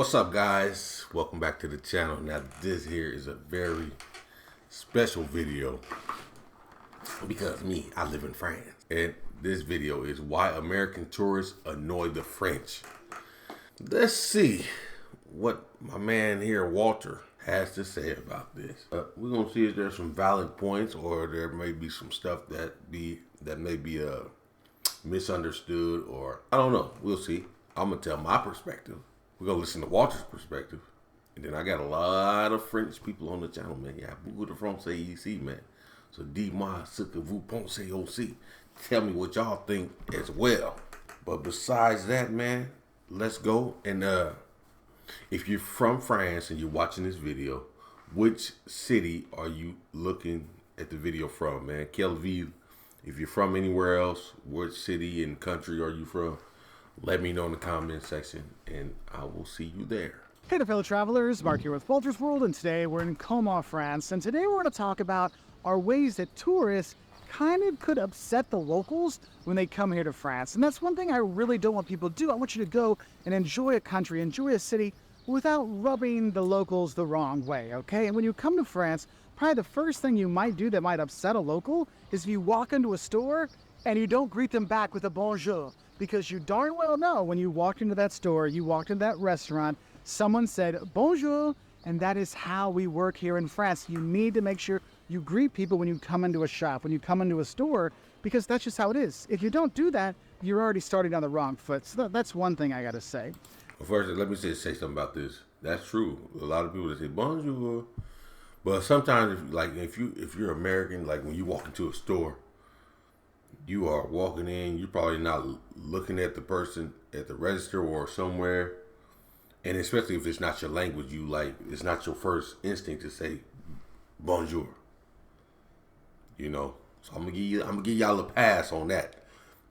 What's up, guys? Welcome back to the channel. Now this here is a very special video because I live in France, and this video is why American tourists annoy the French. Let's see what my man here Walter has to say about this. We're gonna see if there's some valid points, or there may be some stuff that may be misunderstood, or I don't know. We'll see. I'm gonna tell my perspective. We're gonna listen to Walter's perspective, and then I got a lot of French people on the channel, man. Yeah, beaucoup de français ici, man. So dis-moi ce que vous pensez aussi. Tell me what y'all think as well. But besides that, man, let's go. And if you're from France and you're watching this video, which city are you looking at the video from, man? Quelle ville? If you're from anywhere else, which city and country are you from? Let me know in the comment section, and I will see you there. Hey there, fellow travelers. Mark here with Walter's World, and today we're in Como, France. And today we're going to talk about our ways that tourists kind of could upset the locals when they come here to France. And that's one thing I really don't want people to do. I want you to go and enjoy a country, enjoy a city, without rubbing the locals the wrong way, okay? And when you come to France, probably the first thing you might do that might upset a local is if you walk into a store and you don't greet them back with a bonjour. Because you darn well know when you walked into that store, you walked into that restaurant, someone said bonjour, and that is how we work here in France. You need to make sure you greet people when you come into a shop, when you come into a store, because that's just how it is. If you don't do that, you're already starting on the wrong foot. So that's one thing I gotta say. Well, first, let me say something about this. That's true. A lot of people that say bonjour, but sometimes, if you're American, like when you walk into a store, you are walking in, you're probably not looking at the person at the register or somewhere. And especially if it's not your language, it's not your first instinct to say bonjour. You know, so I'm gonna give y'all a pass on that.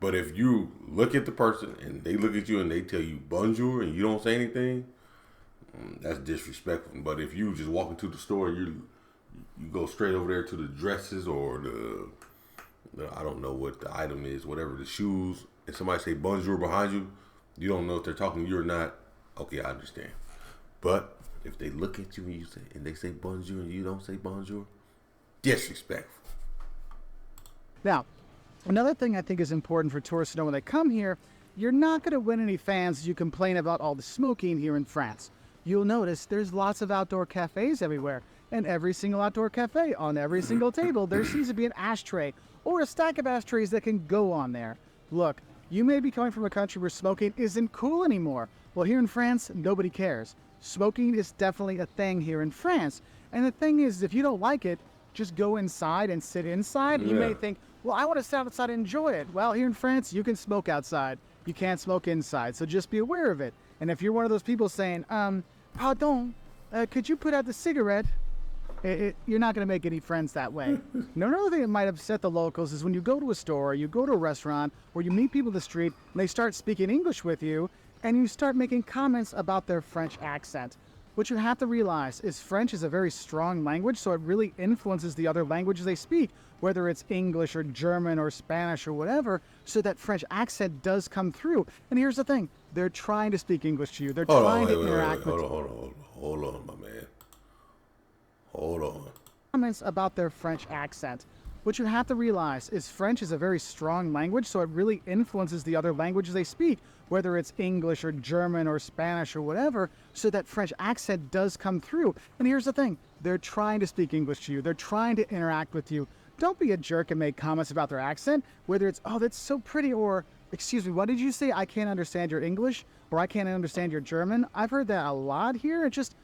But if you look at the person and they look at you and they tell you bonjour and you don't say anything, that's disrespectful. But if you just walk into the store, you go straight over there to the dresses or I don't know what the item is, whatever, the shoes, and somebody say bonjour behind you, you don't know if they're talking to you or not. Okay, I understand. But if they look at you and they say bonjour and you don't say bonjour, disrespectful. Now, another thing I think is important for tourists to know when they come here, you're not going to win any fans if you complain about all the smoking here in France. You'll notice there's lots of outdoor cafes everywhere, and every single outdoor cafe, on every single table, there seems to be an ashtray or a stack of ashtrays that can go on there. Look, you may be coming from a country where smoking isn't cool anymore. Well, here in France, nobody cares. Smoking is definitely a thing here in France. And the thing is, if you don't like it, just go inside and sit inside. Yeah. You may think, well, I want to sit outside and enjoy it. Well, here in France, you can smoke outside. You can't smoke inside, so just be aware of it. And if you're one of those people saying, pardon, could you put out the cigarette? You're not going to make any friends that way. Now, another thing that might upset the locals is when you go to a store, you go to a restaurant, or you meet people in the street, and they start speaking English with you, and you start making comments about their French accent. What you have to realize is French is a very strong language, so it really influences the other languages they speak, whether it's English or German or Spanish or whatever, so that French accent does come through. And here's the thing, they're trying to speak English to you. They're trying to interact with you. Hold on, my man. Hold on. Comments about their French accent. What you have to realize is French is a very strong language, so it really influences the other languages they speak, whether it's English or German or Spanish or whatever, so that French accent does come through. And here's the thing, they're trying to speak English to you. They're trying to interact with you. Don't be a jerk and make comments about their accent, whether it's, oh, that's so pretty, or, excuse me, what did you say? I can't understand your English, or I can't understand your German. I've heard that a lot here. It just,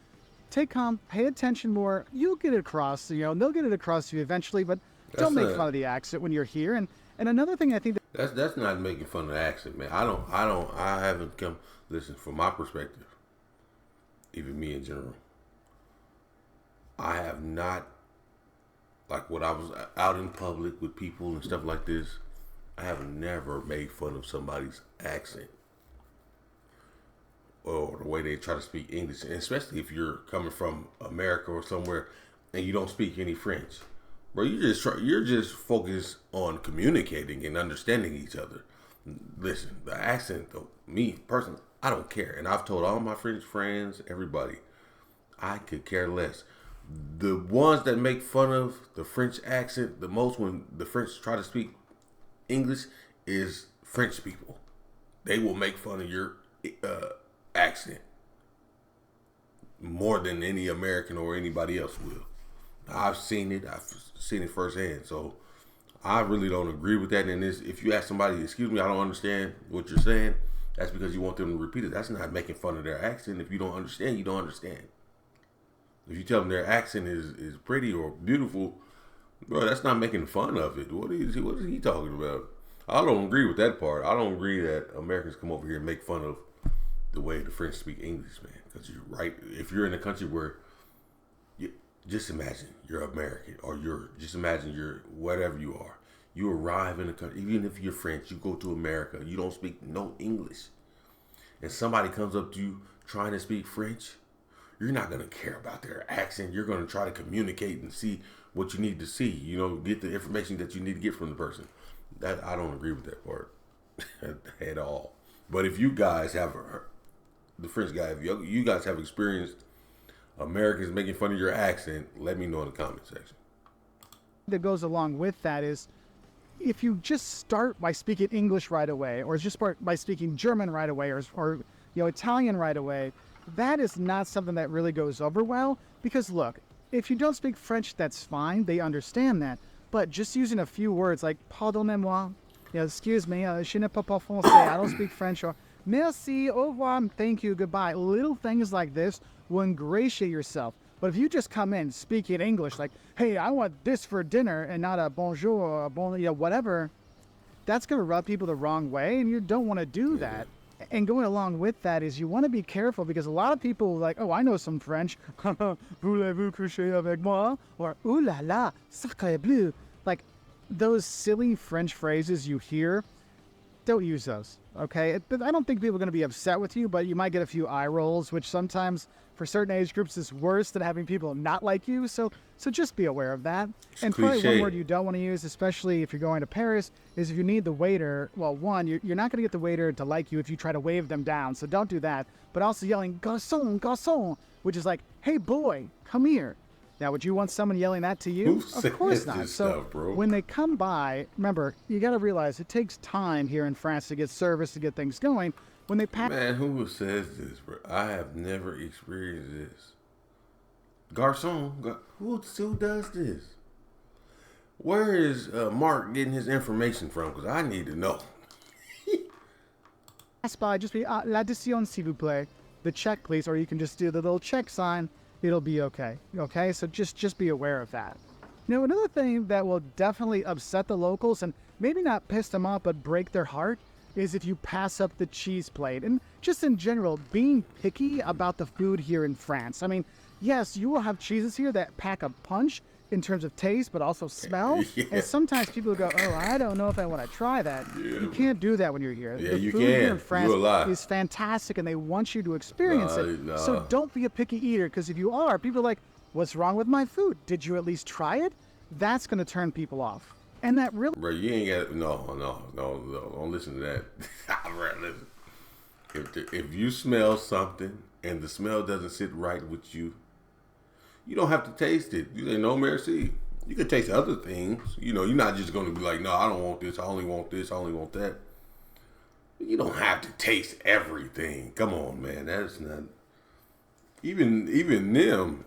take calm, pay attention more. You'll get it across, they'll get it across to you eventually, but don't make fun of the accent when you're here. And another thing I think that's not making fun of the accent, man. I haven't come, listen, from my perspective, even me in general, I have not, like when I was out in public with people and stuff like this, I have never made fun of somebody's accent or the way they try to speak English, and especially if you're coming from America or somewhere and you don't speak any French. Bro, you're just focused on communicating and understanding each other. Listen, the accent, though, me personally, I don't care. And I've told all my French friends, everybody, I could care less. The ones that make fun of the French accent the most when the French try to speak English is French people. They will make fun of your accent more than any American or anybody else will. I've seen it. I've seen it firsthand. So I really don't agree with that. And if you ask somebody, excuse me, I don't understand what you're saying, that's because you want them to repeat it. That's not making fun of their accent. If you don't understand, you don't understand. If you tell them their accent is pretty or beautiful, bro, that's not making fun of it. What is he talking about? I don't agree with that part. I don't agree that Americans come over here and make fun of the way the French speak English, man. Because you're right. If you're in a country where, just imagine you're American, or just imagine you're whatever you are. You arrive in a country, even if you're French, you go to America, you don't speak no English, and somebody comes up to you trying to speak French, you're not going to care about their accent. You're going to try to communicate and see what you need to see, get the information that you need to get from the person. That I don't agree with that part at all. But if you guys have the French guy, if you guys have experienced Americans making fun of your accent, let me know in the comment section. That goes along with that is, if you just start by speaking English right away, or just start by speaking German right away, or Italian right away, that is not something that really goes over well. Because look, if you don't speak French, that's fine. They understand that. But just using a few words like pardonnez-moi, excuse me, je ne parle pas français, I don't speak French, or merci, au revoir, thank you, goodbye. Little things like this will ingratiate yourself. But if you just come in speaking English like, hey, I want this for dinner, and not a bonjour or a whatever, that's going to rub people the wrong way, and you don't want to do that. And going along with that is you want to be careful, because a lot of people are like, oh, I know some French. Voulez-vous coucher avec moi? Or, ooh la la, sacre bleu. Like, those silly French phrases you hear, don't use those, okay? I don't think people are going to be upset with you, but you might get a few eye rolls, which sometimes for certain age groups is worse than having people not like you. So just be aware of that. And probably one word you don't want to use, especially if you're going to Paris, is if you need the waiter. Well, one, you're not going to get the waiter to like you if you try to wave them down. So don't do that. But also yelling, garçon, garçon, which is like, hey, boy, come here. Now, would you want someone yelling that to you? Of course not. So when they come by, remember, you got to realize it takes time here in France to get service, to get things going. When they pass, man, who says this, bro? I have never experienced this. Garçon, who does this? Where is Mark getting his information from? Because I need to know. pass by, just be l'addition, s'il vous plaît. The check, please, or you can just do the little check sign. It'll be okay. Okay, so just be aware of that. Another thing that will definitely upset the locals and maybe not piss them off but break their heart is if you pass up the cheese plate. And just in general, being picky about the food here in France. I mean, yes, you will have cheeses here that pack a punch in terms of taste, but also smell. Yeah. And sometimes people go, oh, I don't know if I want to try that. Yeah. You can't do that when you're here. Yeah, the food here in France is fantastic, and they want you to experience it. So don't be a picky eater, because if you are, people are like, what's wrong with my food? Did you at least try it? That's going to turn people off. And that really... Bro, you ain't got... No. Don't listen to that. Listen. If you smell something and the smell doesn't sit right with you, you don't have to taste it. You say, no, merci. You can taste other things. You're not just going to be like, no, I don't want this. I only want this. I only want that. You don't have to taste everything. Come on, man. That's not... Even them...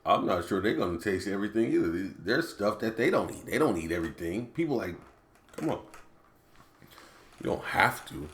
I'm not sure they're going to taste everything either. There's stuff that they don't eat. They don't eat everything. People like, come on. You don't have to.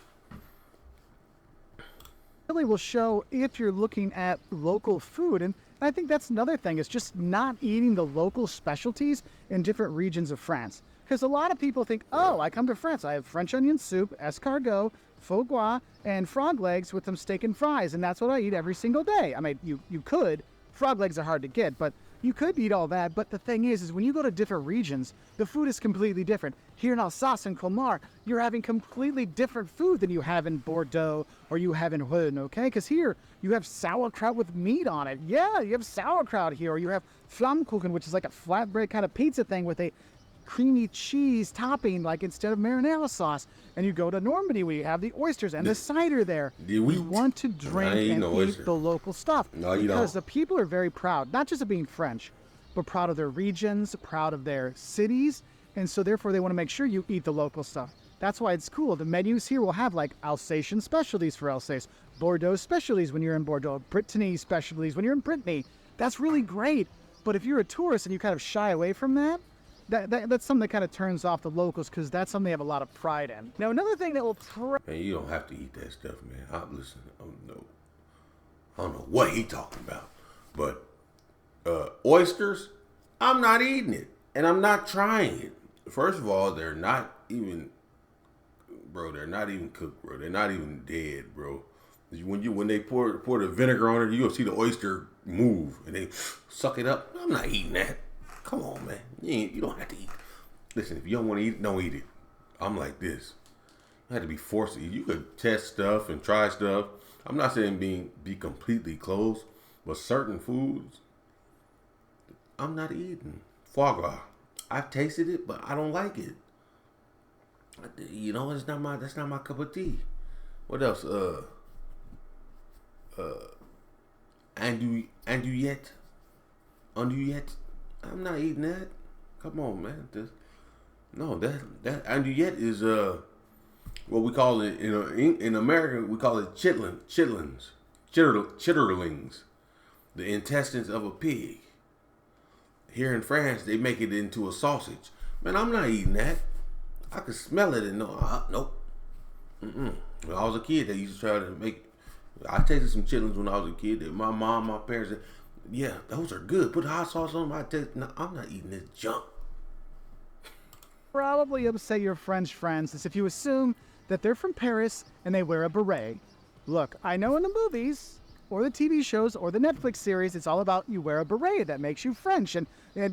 Really will show if you're looking at local food. And I think that's another thing, is just not eating the local specialties in different regions of France. Because a lot of people think, oh, I come to France. I have French onion soup, escargot, foie gras, and frog legs with some steak and fries. And that's what I eat every single day. I mean, you could. Frog legs are hard to get, but you could eat all that. But the thing is when you go to different regions, the food is completely different. Here in Alsace and Colmar, you're having completely different food than you have in Bordeaux or you have in Rhône, okay? Because here, you have sauerkraut with meat on it. Yeah, you have sauerkraut here. Or you have Flammkuchen, which is like a flatbread kind of pizza thing with a creamy cheese topping, like instead of marinara sauce. And you go to Normandy, we have the oysters and the cider there. You want to drink and eat the local stuff. No, you don't. Because the people are very proud, not just of being French, but proud of their regions, proud of their cities. And so therefore they want to make sure you eat the local stuff. That's why it's cool. The menus here will have like Alsatian specialties for Alsace, Bordeaux specialties when you're in Bordeaux, Brittany specialties when you're in Brittany. That's really great. But if you're a tourist and you kind of shy away from that, that's something that kind of turns off the locals, because that's something they have a lot of pride in. Now, another thing that will... Man, you don't have to eat that stuff, man. Listen, I don't know what he talking about. But oysters, I'm not eating it. And I'm not trying it. First of all, they're not even... Bro, they're not even cooked, bro. They're not even dead, bro. When they pour the vinegar on it, you'll see the oyster move and they suck it up. I'm not eating that. Come on, man. You don't have to eat. Listen, if you don't want to eat it, don't eat it. I'm like this. You have to be forced to eat. You could test stuff and try stuff. I'm not saying be completely closed, but certain foods, I'm not eating. Foie gras. I've tasted it, but I don't like it. You know, that's not my cup of tea. What else? Andouillette. I'm not eating that. Come on, man. That andouillette is what we call it in America. We call it chitterlings, the intestines of a pig. Here in France, they make it into a sausage. Man, I'm not eating that. I could smell it and nope. When I was a kid, they used to try to make. I tasted some chitlins when I was a kid. My mom, my parents said, "Yeah, those are good. Put hot sauce on them." No, I'm not eating this junk. Probably upset your French friends is if you assume that they're from Paris and they wear a beret. Look, I know in the movies or the TV shows or the Netflix series, it's all about you wear a beret that makes you French and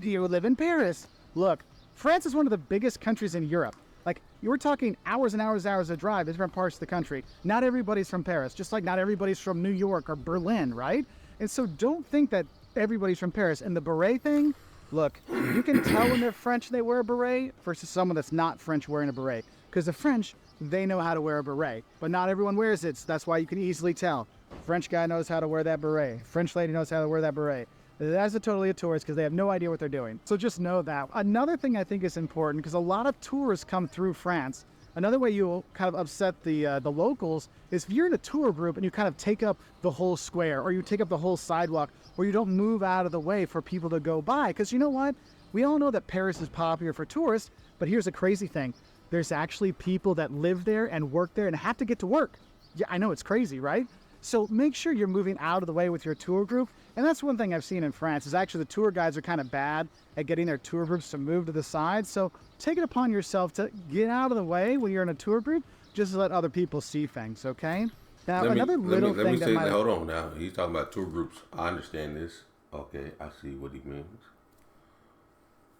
you live in Paris. Look, France is one of the biggest countries in Europe. Like, you were talking hours and hours of drive to different parts of the country. Not everybody's from Paris, just like not everybody's from New York or Berlin, right? And so don't think that everybody's from Paris. And the beret thing, look, you can tell when they're French and they wear a beret versus someone that's not French wearing a beret. Because the French, they know how to wear a beret, but not everyone wears it. So that's why you can easily tell. French guy knows how to wear that beret. French lady knows how to wear that beret. That's totally a tourist because they have no idea what they're doing. So just know that. Another thing I think is important, because a lot of tourists come through France. Another way you'll kind of upset the locals is if you're in a tour group and you kind of take up the whole square, or you take up the whole sidewalk, or you don't move out of the way for people to go by. Because you know what? We all know that Paris is popular for tourists, but here's a crazy thing. There's actually people that live there and work there and have to get to work. Yeah, I know it's crazy, right? So make sure you're moving out of the way with your tour group. And that's one thing I've seen in France is actually the tour guides are kind of bad at getting their tour groups to move to the side. So take it upon yourself to get out of the way when you're in a tour group, just to let other people see things, okay? Now, let me say, hold on now. He's talking about tour groups. I understand this. Okay, I see what he means.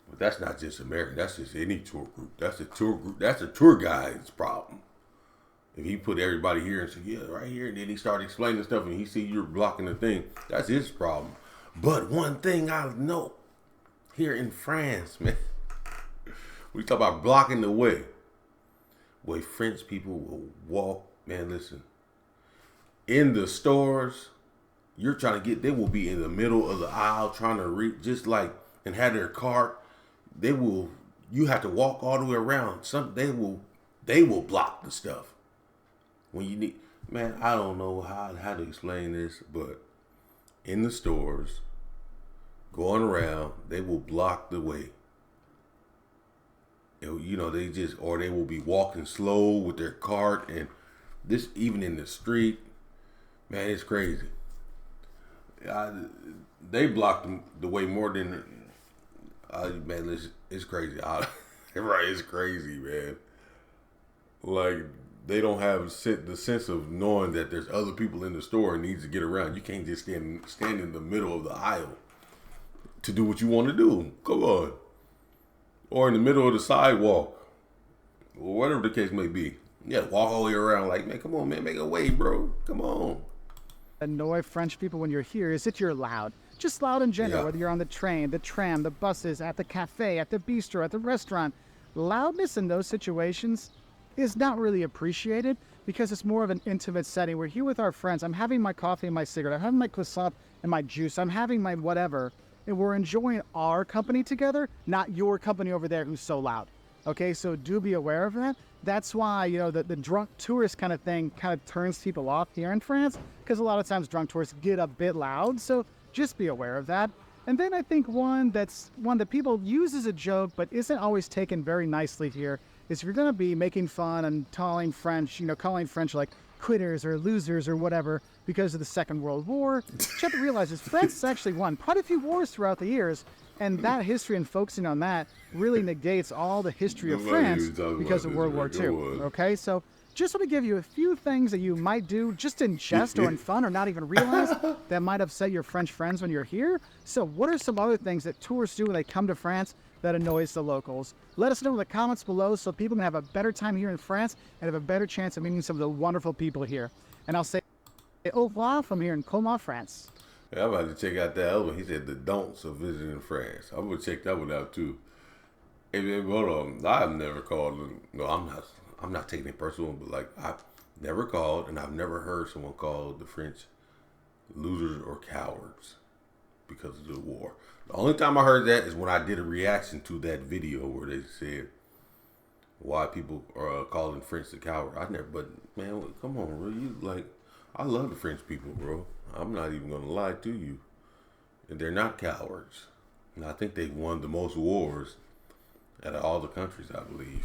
But that's not just American. That's just any tour group. That's a tour group. That's a tour guide's problem. If he put everybody here and said, yeah, right here, and then he started explaining stuff and he see you're blocking the thing, that's his problem. But one thing I know here in France, man, we talk about blocking the way. Way French people will walk, man, listen. In the stores, you're trying to get, they will be in the middle of the aisle trying to reach, just like, and have their cart. You have to walk all the way around. They will block the stuff. When you need, man, I don't know how to explain this, but in the stores, going around, they will block the way. You know, they will be walking slow with their cart, and this, even in the street, man, it's crazy. They block the way more than, man, it's crazy. Right, it's crazy, man. Like, they don't have the sense of knowing that there's other people in the store and needs to get around. You can't just stand in the middle of the aisle to do what you want to do. Come on. Or in the middle of the sidewalk. Or whatever the case may be. Yeah, walk all the way around like, man, come on, man, make a way, bro. Come on. Annoy French people when you're here is that you're loud. just loud in general, Yeah. whether you're on the train, the tram, the buses, at the cafe, at the bistro, at the restaurant. Loudness in those situations is not really appreciated because it's more of an intimate setting. We're here with our friends. I'm having my coffee and my cigarette. I'm having my croissant and my juice. I'm having my whatever. And we're enjoying our company together, not your company over there who's so loud. Okay, so do be aware of that. That's why, you know, the drunk tourist kind of thing kind of turns people off here in France, because a lot of times drunk tourists get a bit loud. So just be aware of that. And then I think one that people use as a joke but isn't always taken very nicely here is if you're going to be making fun and calling French like quitters or losers or whatever because of the Second World War, what you have to realize is France has actually won quite a few wars throughout the years, and that history and focusing on that really negates all the history of France because of World War II. Okay, so just want to give you a few things that you might do just in jest or in fun or not even realize that might upset your French friends when you're here. So what are some other things that tourists do when they come to France that annoys the locals? Let us know in the comments below so people can have a better time here in France and have a better chance of meeting some of the wonderful people here. And I'll say au revoir from here in Colmar, France. Yeah, I'm about to check out that other one. He said the don'ts of visiting France. I'm gonna check that one out too. And hold on, I've never called. No, I'm not taking it personal, but like I've never called, and I've never heard someone call the French losers or cowards because of the war. The only time I heard that is when I did a reaction to that video where they said why people are calling French the coward. I never, but man, come on, bro. You like, I love the French people, bro. I'm not even gonna lie to you. And they're not cowards. And I think they've won the most wars out of all the countries, I believe.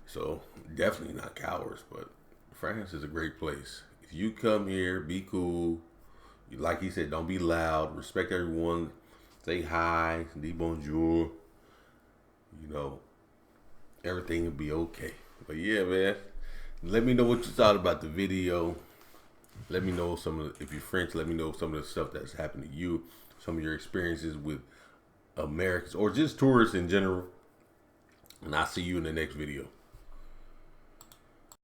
So definitely not cowards, but France is a great place. If you come here, be cool. Like he said, don't be loud. Respect everyone. Say hi. Dis bonjour. You know, everything will be okay. But yeah, man. Let me know what you thought about the video. Let me know if you're French, let me know some of the stuff that's happened to you. Some of your experiences with Americans or just tourists in general. And I'll see you in the next video.